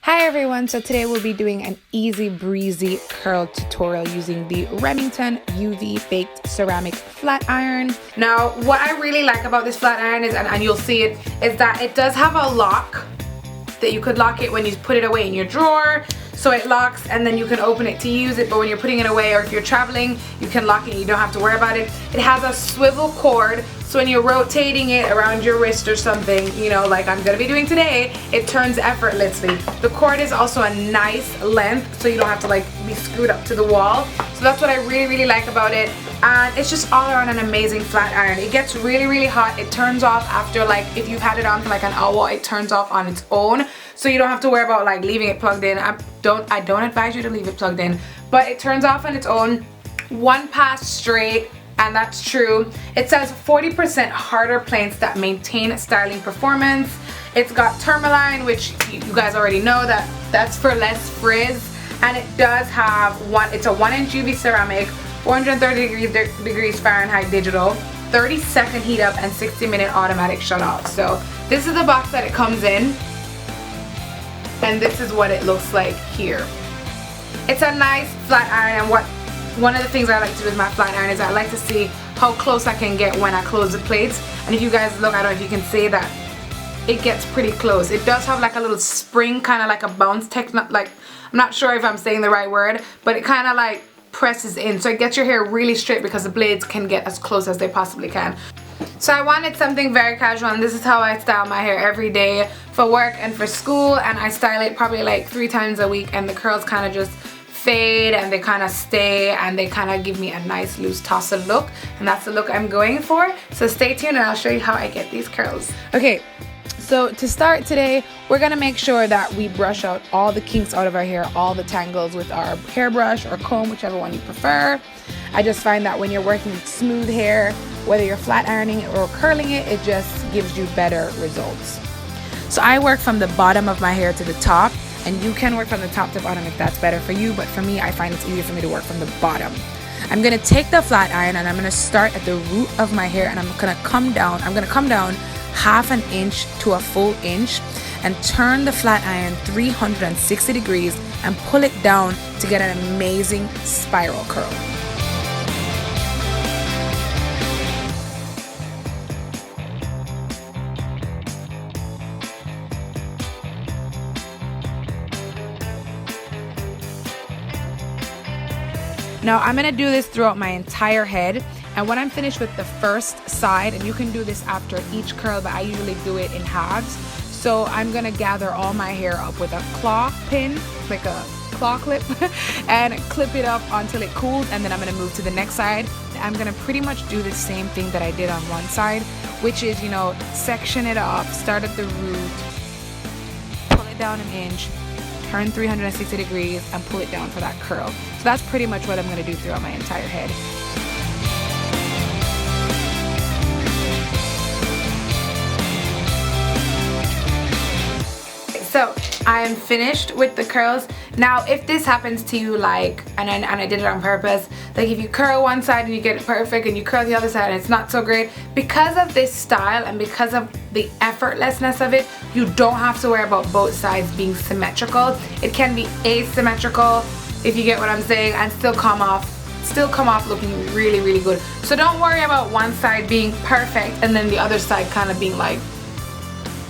Hi everyone, so today we'll be doing an easy breezy curl tutorial using the Remington UV baked ceramic flat iron. Now what I really like about this flat iron is, and you'll see it, is that it does have a lock that you could lock it when you put it away in your drawer. So it locks and then you can open it to use it, but when you're putting it away or if you're traveling, you can lock it and you don't have to worry about it. It has a swivel cord, so when you're rotating it around your wrist or something, you know, like I'm gonna be doing today, it turns effortlessly. The cord is also a nice length, so you don't have to like be screwed up to the wall. So that's what I really like about it. And it's just all around an amazing flat iron. It gets really hot. It turns off after, like, if you've had it on for like an hour, it turns off on its own. So you don't have to worry about like leaving it plugged in. I don't advise you to leave it plugged in, but it turns off on its own. One pass straight, and that's true. It says 40% harder plates that maintain styling performance. It's got tourmaline, which you guys already know that's for less frizz. And it does have it's a 1-inch UV ceramic, 430 degrees Fahrenheit digital, 30-second heat up, and 60-minute automatic shut off. So this is the box that it comes in, and this is what it looks like here. It's a nice flat iron, and one of the things I like to do with my flat iron is I like to see how close I can get when I close the plates. And if you guys look, I don't know if you can see that it gets pretty close. It does have like a little spring, kind of like a bounce technique, like, I'm not sure if I'm saying the right word, but it kind of like presses in, so it gets your hair really straight because the blades can get as close as they possibly can. So I wanted something very casual, and this is how I style my hair every day for work and for school, and I style it probably like 3 times a week, and the curls kind of just fade and they kind of stay and they kind of give me a nice loose tousle look, and that's the look I'm going for. So stay tuned and I'll show you how I get these curls. Okay, so to start today, we're gonna make sure that we brush out all the kinks out of our hair, all the tangles, with our hairbrush or comb, whichever one you prefer. I just find that when you're working with smooth hair, whether you're flat ironing it or curling it, it just gives you better results. So I work from the bottom of my hair to the top, and you can work from the top to bottom if that's better for you, but for me, I find it's easier for me to work from the bottom. I'm gonna take the flat iron and I'm gonna start at the root of my hair, and I'm gonna come down half an inch to a full inch and turn the flat iron 360 degrees and pull it down to get an amazing spiral curl. Now I'm gonna do this throughout my entire head, and when I'm finished with the first side, and you can do this after each curl, but I usually do it in halves. So I'm gonna gather all my hair up with a claw pin, like a claw clip, and clip it up until it cools, and then I'm gonna move to the next side. I'm gonna pretty much do the same thing that I did on one side, which is, you know, section it off, start at the root, pull it down an inch, turn 360 degrees, and pull it down for that curl. So that's pretty much what I'm going to do throughout my entire head. So I'm finished with the curls. Now if this happens to you, like, and I did it on purpose, like if you curl one side and you get it perfect and you curl the other side and it's not so great, because of this style and because of the effortlessness of it, you don't have to worry about both sides being symmetrical. It can be asymmetrical, if you get what I'm saying, and still come off looking really good. So don't worry about one side being perfect and then the other side kind of being like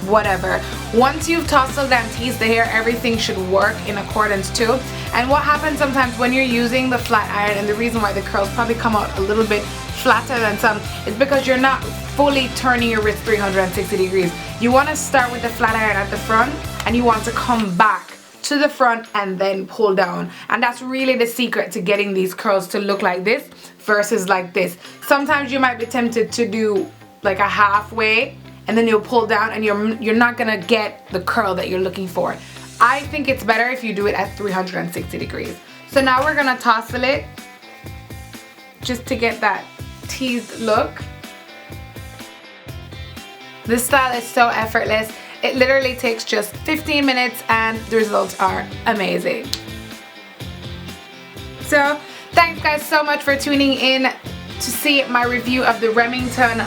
whatever. Once you've tousled and teased the hair, everything should work in accordance too. And what happens sometimes when you're using the flat iron, and the reason why the curls probably come out a little bit flatter than some, is because you're not fully turning your wrist 360 degrees. You want to start with the flat iron at the front, and you want to come back to the front and then pull down, and that's really the secret to getting these curls to look like this versus like this. Sometimes you might be tempted to do like a halfway and then you'll pull down and you're not gonna get the curl that you're looking for. I think it's better if you do it at 360 degrees. So now we're gonna tousle it just to get that teased look. This style is so effortless. It literally takes just 15 minutes and the results are amazing. So thanks guys so much for tuning in to see my review of the Remington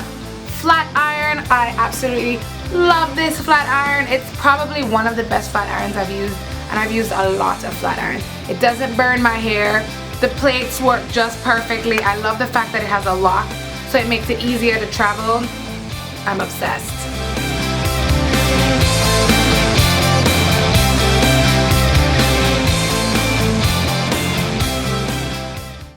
flat iron. I absolutely love this flat iron. It's probably one of the best flat irons I've used. and I've used a lot of flat iron. It doesn't burn my hair. The plates work just perfectly. I love the fact that it has a lock, so it makes it easier to travel. I'm obsessed.